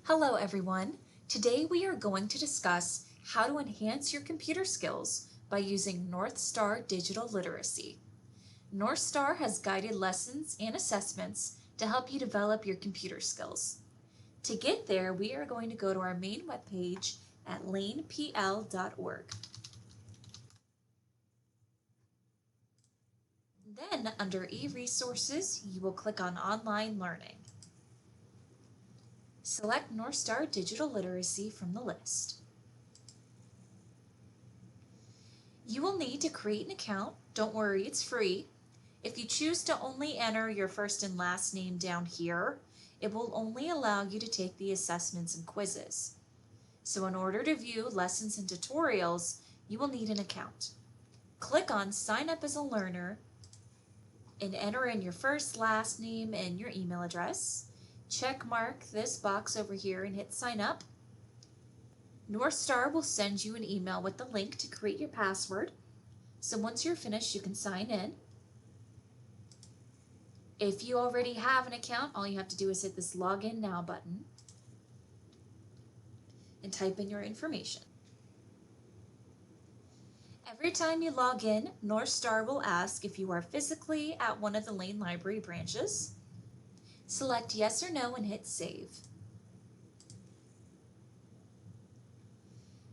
Hello everyone. Today we are going to discuss how to enhance your computer skills by using Northstar Digital Literacy. Northstar has guided lessons and assessments to help you develop your computer skills. To get there, we are going to go to our main webpage at lanepl.org. Then under e-resources, you will click on online learning. Select Northstar Digital Literacy from the list. You will need to create an account. Don't worry, it's free. If you choose to only enter your first and last name down here, it will only allow you to take the assessments and quizzes. So in order to view lessons and tutorials, you will need an account. Click on Sign Up as a Learner and enter in your first, last name, and your email address. Check mark this box over here and hit Sign Up. Northstar will send you an email with the link to create your password. So once you're finished, you can sign in. If you already have an account, all you have to do is hit this Login Now button and type in your information. Every time you log in, Northstar will ask if you are physically at one of the Lane Library branches. Select Yes or No and hit Save.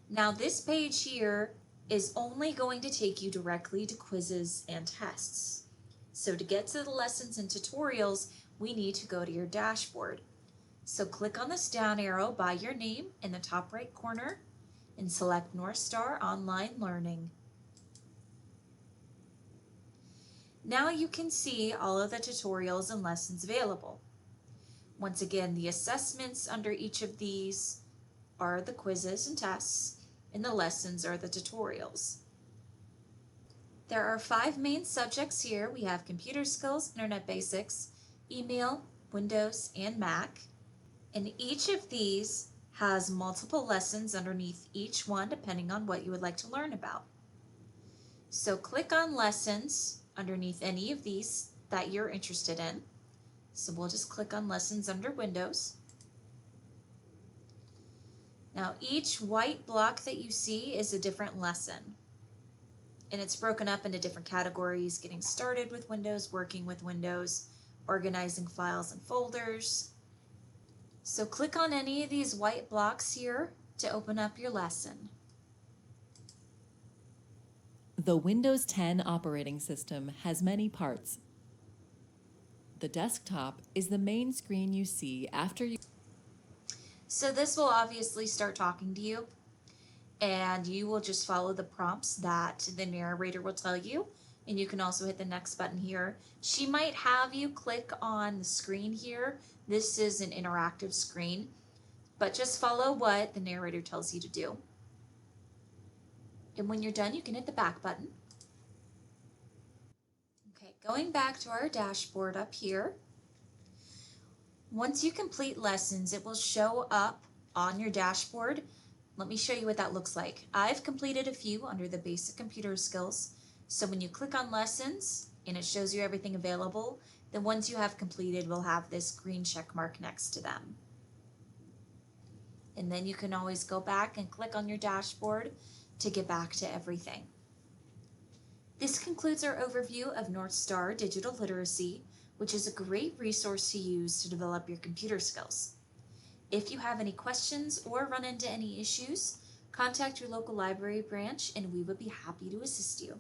Now this page here is only going to take you directly to quizzes and tests. So to get to the lessons and tutorials, we need to go to your dashboard. So click on this down arrow by your name in the top right corner and select Northstar Online Learning. Now you can see all of the tutorials and lessons available. Once again, the assessments under each of these are the quizzes and tests, and the lessons are the tutorials. There are 5 main subjects here. We have computer skills, internet basics, email, Windows, and Mac. And each of these has multiple lessons underneath each one depending on what you would like to learn about. So click on lessons underneath any of these that you're interested in. So we'll just click on lessons under Windows. Now each white block that you see is a different lesson. And it's broken up into different categories: getting started with Windows, working with Windows, organizing files and folders. So click on any of these white blocks here to open up your lesson. The Windows 10 operating system has many parts. The desktop is the main screen you see after you. So this will obviously start talking to you, and you will just follow the prompts that the narrator will tell you, and you can also hit the next button here. She might have you click on the screen here. This is an interactive screen, but just follow what the narrator tells you to do. And when you're done, you can hit the back button. Okay, going back to our dashboard up here. Once you complete lessons, it will show up on your dashboard. Let me show you what that looks like. I've completed a few under the basic computer skills. So when you click on lessons and it shows you everything available, the ones you have completed will have this green check mark next to them. And then you can always go back and click on your dashboard to get back to everything. This concludes our overview of Northstar Digital Literacy, which is a great resource to use to develop your computer skills. If you have any questions or run into any issues, contact your local library branch and we would be happy to assist you.